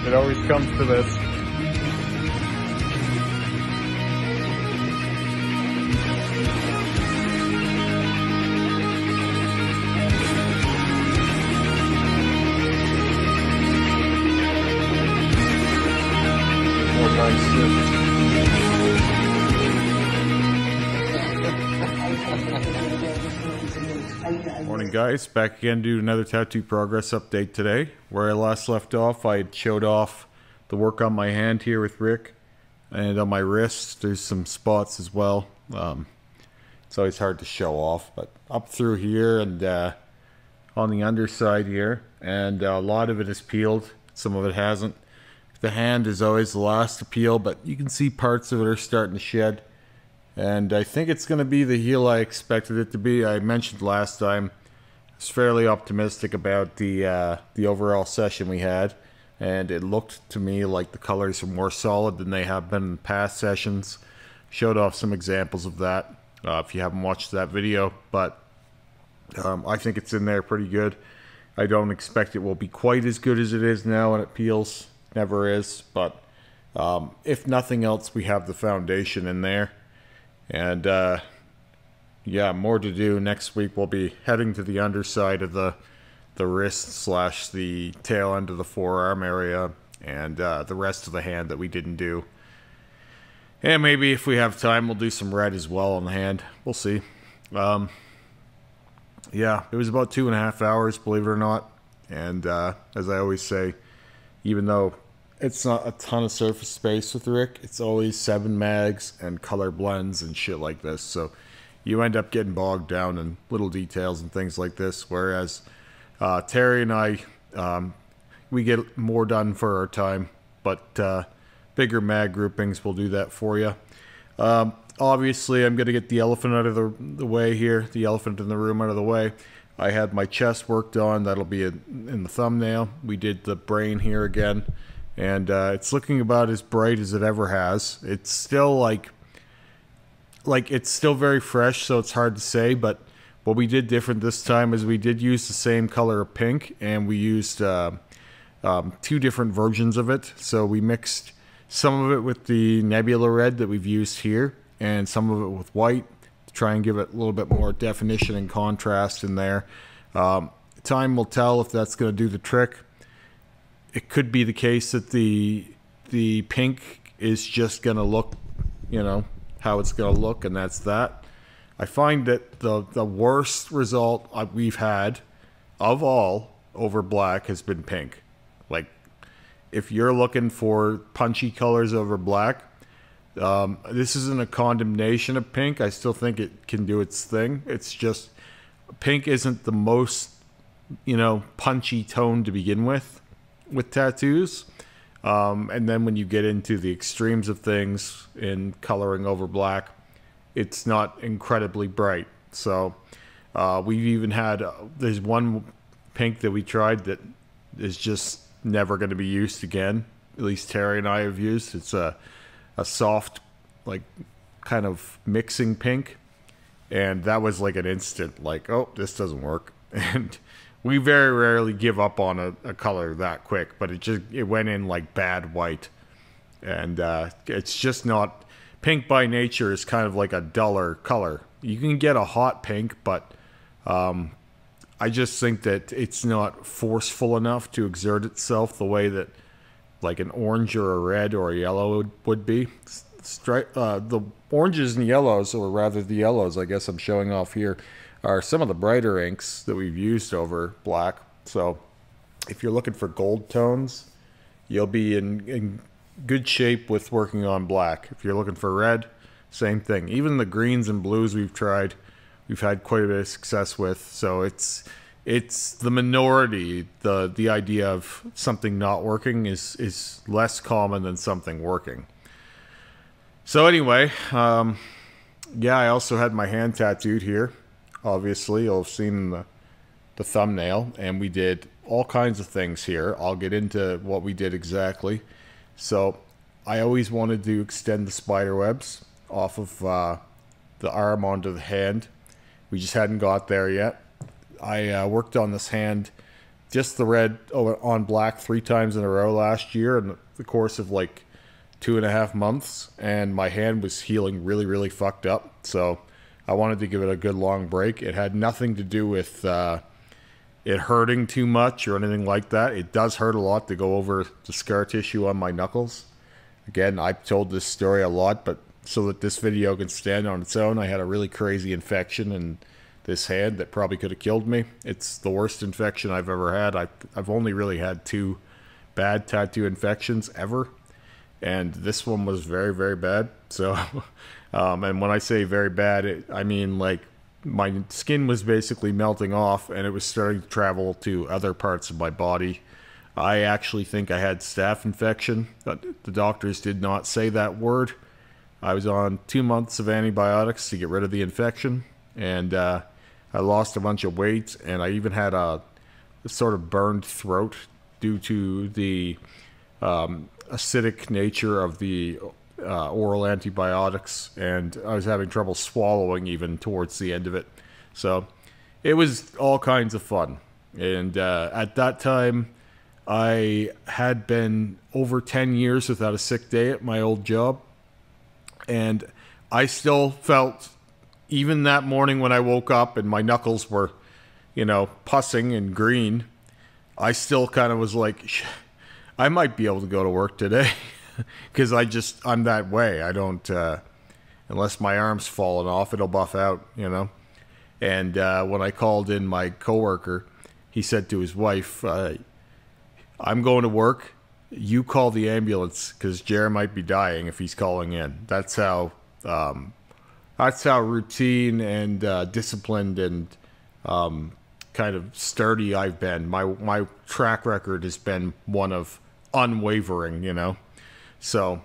It always comes to this. More nice. Morning guys, back again to do another tattoo progress update today. Where I last left off, I had showed off the work on my hand here with Rick, and on my wrist there's some spots as well. It's always hard to show off, but up through here and on the underside here, and a lot of it is peeled, some of it hasn't. The hand is always the last to peel, but you can see parts of it are starting to shed. And I think it's going to be the heel I expected it to be. I mentioned last time I was fairly optimistic about the overall session we had, and it looked to me like the colors are more solid than they have been in past sessions. Showed off some examples of that if you haven't watched that video, but I think it's in there pretty good. I don't expect it will be quite as good as it is now when it peels. Never is, but if nothing else, we have the foundation in there. And yeah, more to do. Next week we'll be heading to the underside of the wrist slash the tail end of the forearm area, and the rest of the hand that we didn't do. And maybe if we have time, we'll do some red as well on the hand. We'll see. Yeah, it was about 2.5 hours, believe it or not. And as I always say, even though it's not a ton of surface space with Rick, it's always 7 mags and color blends and shit like this. So you end up getting bogged down in little details and things like this. Whereas Terry and I, we get more done for our time. But bigger mag groupings will do that for you. Obviously, I'm going to get the elephant out of the way here. The elephant in the room out of the way. I had my chest worked on. That'll be in the thumbnail. We did the brain here again. And it's looking about as bright as it ever has. It's still like it's still very fresh, so it's hard to say. But what we did different this time is we did use the same color of pink, and we used 2 different versions of it. So we mixed some of it with the nebula red that we've used here, and some of it with white to try and give it a little bit more definition and contrast in there. Time will tell if that's going to do the trick. It could be the case that the pink is just going to look, you know, how it's going to look, and that's that. I find that the worst result we've had of all over black has been pink. Like, if you're looking for punchy colors over black, this isn't a condemnation of pink. I still think it can do its thing. It's just pink isn't the most, you know, punchy tone to begin with tattoos, and then when you get into the extremes of things in coloring over black, it's not incredibly bright. So we've even had there's one pink that we tried that is just never going to be used again. At least Terry and I have used. It's a soft, like, kind of mixing pink, and that was like an instant, like, oh, this doesn't work. And we very rarely give up on a color that quick, but it went in like bad white. And it's just not... Pink by nature is kind of like a duller color. You can get a hot pink, but I just think that it's not forceful enough to exert itself the way that like an orange or a red or a yellow would be. The oranges and yellows, or rather the yellows, I guess I'm showing off here, are some of the brighter inks that we've used over black. So if you're looking for gold tones, you'll be in good shape with working on black. If you're looking for red, same thing. Even the greens and blues we've tried, we've had quite a bit of success with. So it's the minority. The idea of something not working is less common than something working. So anyway, yeah, I also had my hand tattooed here. Obviously, you'll have seen the thumbnail, and we did all kinds of things here. I'll get into what we did exactly. So I always wanted to extend the spider webs off of the arm onto the hand. We just hadn't got there yet. I worked on this hand just the red on black 3 times in a row last year in the course of like 2.5 months, and my hand was healing really, really fucked up. So I wanted to give it a good long break. It had nothing to do with it hurting too much or anything like that. It does hurt a lot to go over the scar tissue on my knuckles. Again, I've told this story a lot, but so that this video can stand on its own, I had a really crazy infection in this hand that probably could have killed me. It's the worst infection I've ever had. I've only really had 2 bad tattoo infections ever, and this one was very, very bad. So, and when I say very bad, I mean like my skin was basically melting off, and it was starting to travel to other parts of my body. I actually think I had staph infection, but the doctors did not say that word. I was on 2 months of antibiotics to get rid of the infection, and I lost a bunch of weight, and I even had a sort of burned throat due to the acidic nature of the oral antibiotics, and I was having trouble swallowing even towards the end of it. So it was all kinds of fun. And at that time, I had been over 10 years without a sick day at my old job, and I still felt, even that morning when I woke up and my knuckles were, you know, pussing and green, I still kind of was like, I might be able to go to work today. Because I'm that way. I don't, unless my arm's falling off, it'll buff out, you know. And when I called in my coworker, he said to his wife, I'm going to work. You call the ambulance because Jer might be dying if he's calling in. That's how routine and disciplined and kind of sturdy I've been. My track record has been one of unwavering, you know. So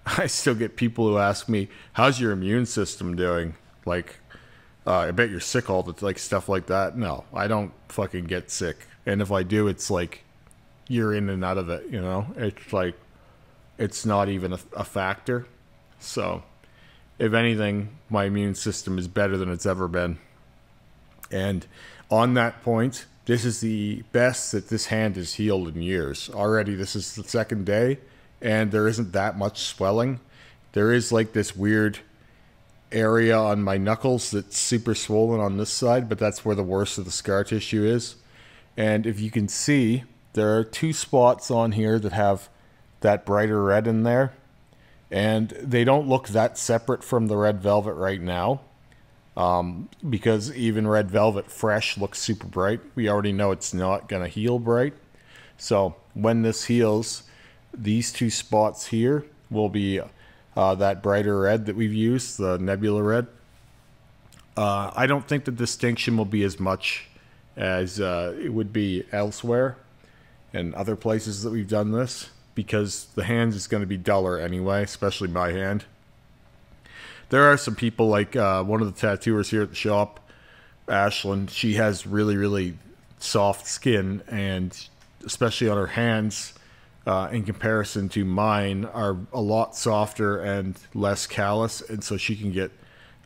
I still get people who ask me, how's your immune system doing? Like, I bet you're sick all the, like, stuff like that. No, I don't fucking get sick. And if I do, it's like, you're in and out of it, you know? It's like, it's not even a factor. So, if anything, my immune system is better than it's ever been. And on that point, this is the best that this hand has healed in years. Already, this is the 2nd day, and there isn't that much swelling. There is like this weird area on my knuckles that's super swollen on this side, but that's where the worst of the scar tissue is. And if you can see, there are 2 spots on here that have that brighter red in there, and they don't look that separate from the red velvet right now, because even red velvet fresh looks super bright. We already know it's not going to heal bright. So when this heals, these 2 spots here will be that brighter red that we've used, the nebula red. I don't think the distinction will be as much as it would be elsewhere and other places that we've done this, because the hand is going to be duller anyway, especially my hand. There are some people like one of the tattooers here at the shop, Ashlyn. She has really, really soft skin, and especially on her hands, in comparison to mine, are a lot softer and less callous, and so she can get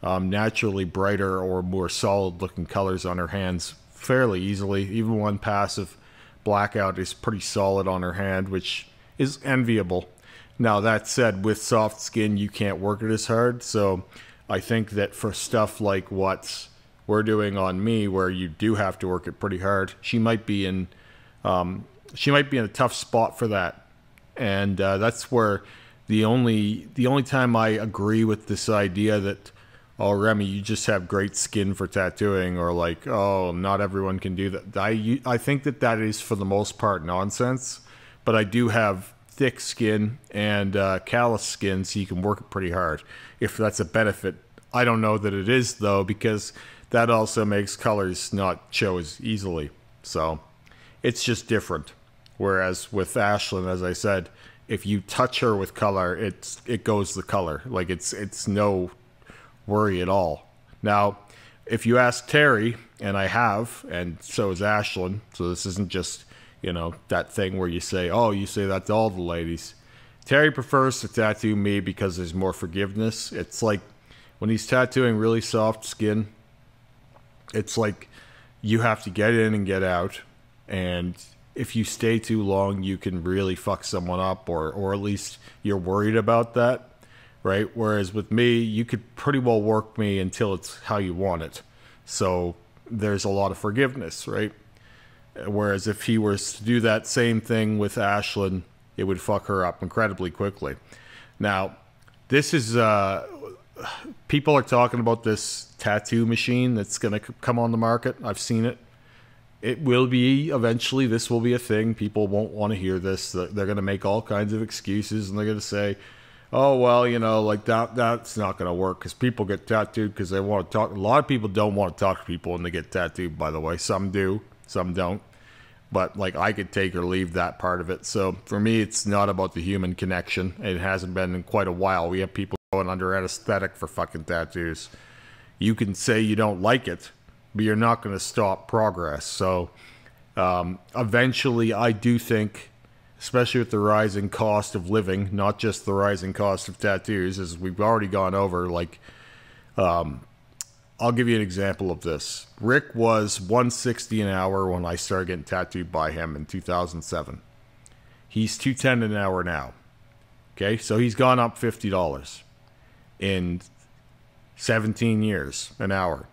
naturally brighter or more solid looking colors on her hands fairly easily. Even one passive blackout is pretty solid on her hand, which is enviable. Now that said, with soft skin you can't work it as hard, so I think that for stuff like what we're doing on me, where you do have to work it pretty hard, she might be in a tough spot for that. And that's where the only time I agree with this idea that, oh, Remy, you just have great skin for tattooing, or like, oh, not everyone can do that. I think that is for the most part nonsense, but I do have thick skin and callous skin, so you can work it pretty hard. If that's a benefit, I don't know that it is though, because that also makes colors not show as easily. So it's just different. Whereas with Ashlyn, as I said, if you touch her with color, it goes the color. Like it's no worry at all. Now, if you ask Terry, and I have, and so is Ashlyn, so this isn't just, you know, that thing where you say, oh, you say that to all the ladies. Terry prefers to tattoo me because there's more forgiveness. It's like when he's tattooing really soft skin, it's like you have to get in and get out. and if you stay too long, you can really fuck someone up, or at least you're worried about that, right? Whereas with me, you could pretty well work me until it's how you want it. So there's a lot of forgiveness, right? Whereas if he was to do that same thing with Ashlyn, it would fuck her up incredibly quickly. Now, this is, people are talking about this tattoo machine that's going to come on the market. I've seen it. It will be, eventually, this will be a thing. People won't want to hear this. They're going to make all kinds of excuses, and they're going to say, oh, well, you know, like that's not going to work because people get tattooed because they want to talk. A lot of people don't want to talk to people when they get tattooed, by the way. Some do, some don't. But, like, I could take or leave that part of it. So, for me, it's not about the human connection. It hasn't been in quite a while. We have people going under anesthetic for fucking tattoos. You can say you don't like it, but you're not going to stop progress. So, eventually, I do think, especially with the rising cost of living, not just the rising cost of tattoos, as we've already gone over, like, I'll give you an example of this. Rick was $160 an hour when I started getting tattooed by him in 2007. He's $210 an hour now. Okay, so he's gone up $50 in 17 years an hour.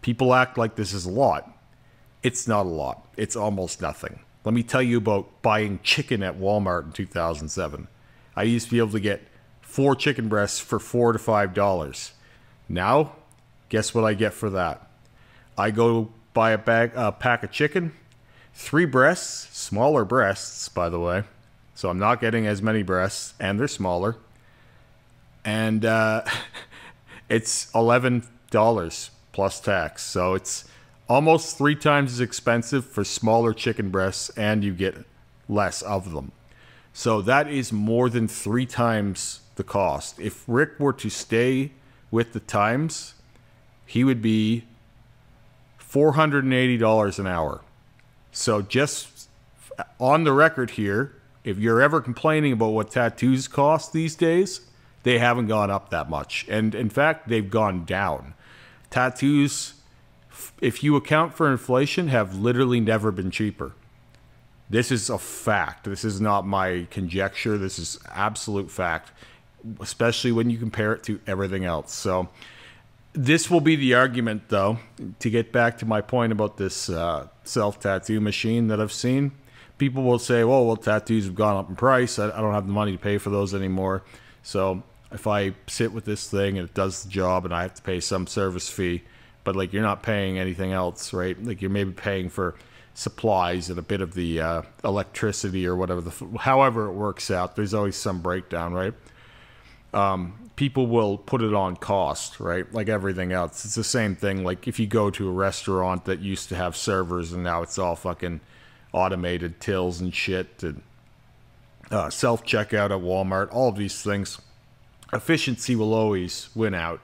People act like this is a lot. It's not a lot. It's almost nothing. Let me tell you about buying chicken at Walmart in 2007. I used to be able to get 4 chicken breasts for $4 to $5. Now, guess what I get for that? I go buy a pack of chicken, 3 breasts, smaller breasts, by the way. So I'm not getting as many breasts, and they're smaller. And it's $11 plus tax. So it's almost 3 times as expensive for smaller chicken breasts, and you get less of them. So that is more than 3 times the cost. If Rick were to stay with the times, he would be $480 an hour. So just on the record here, if you're ever complaining about what tattoos cost these days, they haven't gone up that much. And in fact, they've gone down. Tattoos, if you account for inflation, have literally never been cheaper. This is a fact. This is not my conjecture. This is absolute fact, especially when you compare it to everything else. So this will be the argument, though, to get back to my point about this self-tattoo machine that I've seen. People will say, well, tattoos have gone up in price. I don't have the money to pay for those anymore. So if I sit with this thing and it does the job and I have to pay some service fee, but like you're not paying anything else, right? Like you're maybe paying for supplies and a bit of the electricity or whatever, however it works out. There's always some breakdown, right? People will put it on cost, right? Like everything else. It's the same thing. Like if you go to a restaurant that used to have servers and now it's all fucking automated tills and shit, and self-checkout at Walmart, all of these things, efficiency will always win out.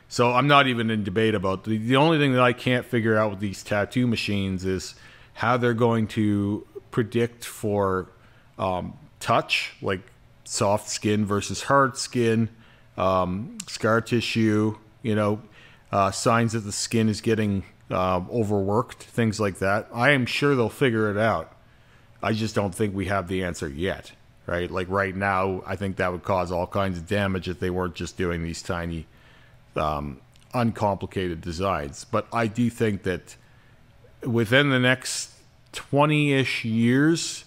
So I'm not even in debate about the only thing that I can't figure out with these tattoo machines is how they're going to predict for touch, like soft skin versus hard skin, scar tissue, you know, signs that the skin is getting overworked, things like that. I am sure they'll figure it out. I just don't think we have the answer yet, right? Like right now, I think that would cause all kinds of damage if they weren't just doing these tiny, uncomplicated designs. But I do think that within the next 20-ish years,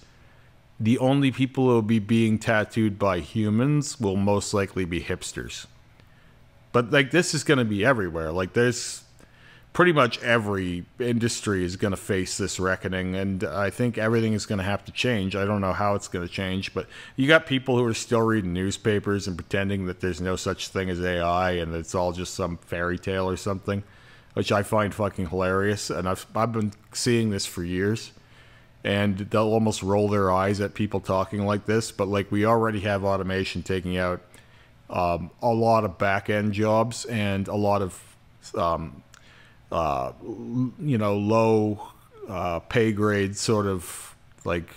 the only people who will be being tattooed by humans will most likely be hipsters. But like this is going to be everywhere. Like there's pretty much every industry is going to face this reckoning, and I think everything is going to have to change. I don't know how it's going to change, but you got people who are still reading newspapers and pretending that there's no such thing as AI and it's all just some fairy tale or something, which I find fucking hilarious. And I've been seeing this for years. And they'll almost roll their eyes at people talking like this. But like we already have automation taking out a lot of back-end jobs and a lot of, you know, low pay grade sort of like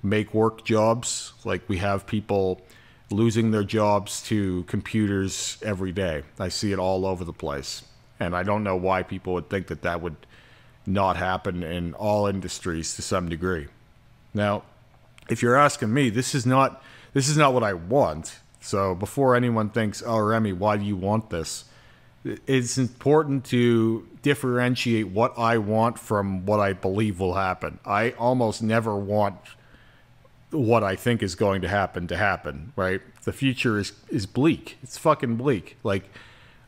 make work jobs. Like we have people losing their jobs to computers every day. I see it all over the place. And I don't know why people would think that that would not happen in all industries to some degree. Now, if you're asking me, this is not what I want. So before anyone thinks, oh, Remy, why do you want this? It's important to differentiate what I want from what I believe will happen. I almost never want what I think is going to happen, right? The future is bleak. It's fucking bleak. Like,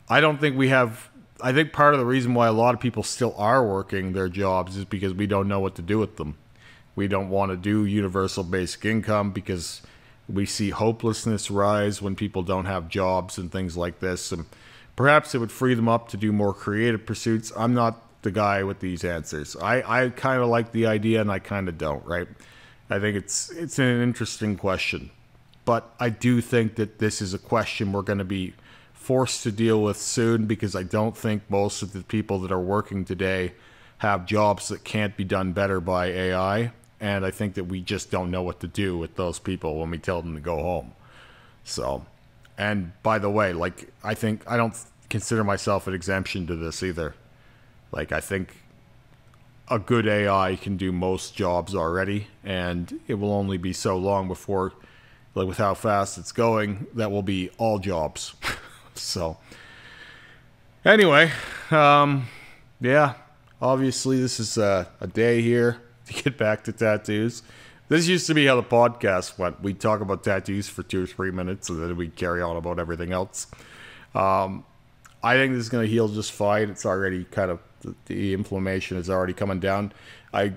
I don't think we have... I think part of the reason why a lot of people still are working their jobs is because we don't know what to do with them. We don't want to do universal basic income because we see hopelessness rise when people don't have jobs and things like this. And perhaps it would free them up to do more creative pursuits. I'm not the guy with these answers. I kind of like the idea and I kind of don't, right? I think it's an interesting question. But I do think that this is a question we're going to be forced to deal with soon, because I don't think most of the people that are working today have jobs that can't be done better by AI. And I think that we just don't know what to do with those people when we tell them to go home. So, and by the way, like, I don't consider myself an exemption to this either. Like, I think a good AI can do most jobs already, and it will only be so long before, like, with how fast it's going, that will be all jobs. So, anyway, yeah, obviously this is a day here to get back to tattoos. This used to be how the podcast went. We'd talk about tattoos for 2 or 3 minutes, and then we'd carry on about everything else. I think this is going to heal just fine. It's already kind of, the inflammation is already coming down. I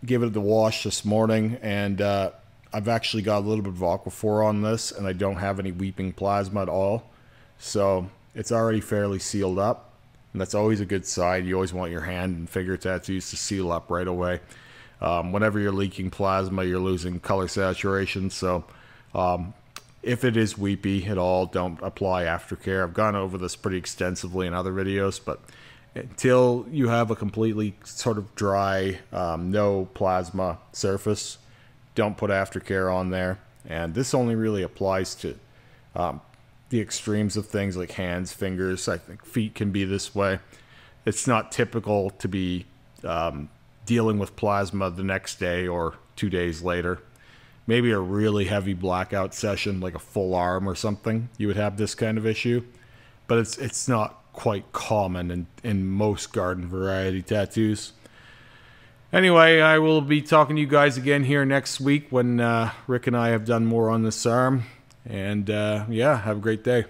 gave it the wash this morning, and I've actually got a little bit of Aquaphor on this, and I don't have any weeping plasma at all. So it's already fairly sealed up, and that's always a good sign. You always want your hand and finger tattoos to seal up right away. Whenever you're leaking plasma, you're losing color saturation. So if it is weepy at all, don't apply aftercare. I've gone over this pretty extensively in other videos, but until you have a completely sort of dry, no plasma surface, don't put aftercare on there. And this only really applies to the extremes of things like hands, fingers. I think feet can be this way. It's not typical to be dealing with plasma the next day or 2 days later. Maybe a really heavy blackout session, like a full arm or something, you would have this kind of issue. But it's not quite common in most garden variety tattoos. Anyway, I will be talking to you guys again here next week when Rick and I have done more on this arm. And yeah, have a great day.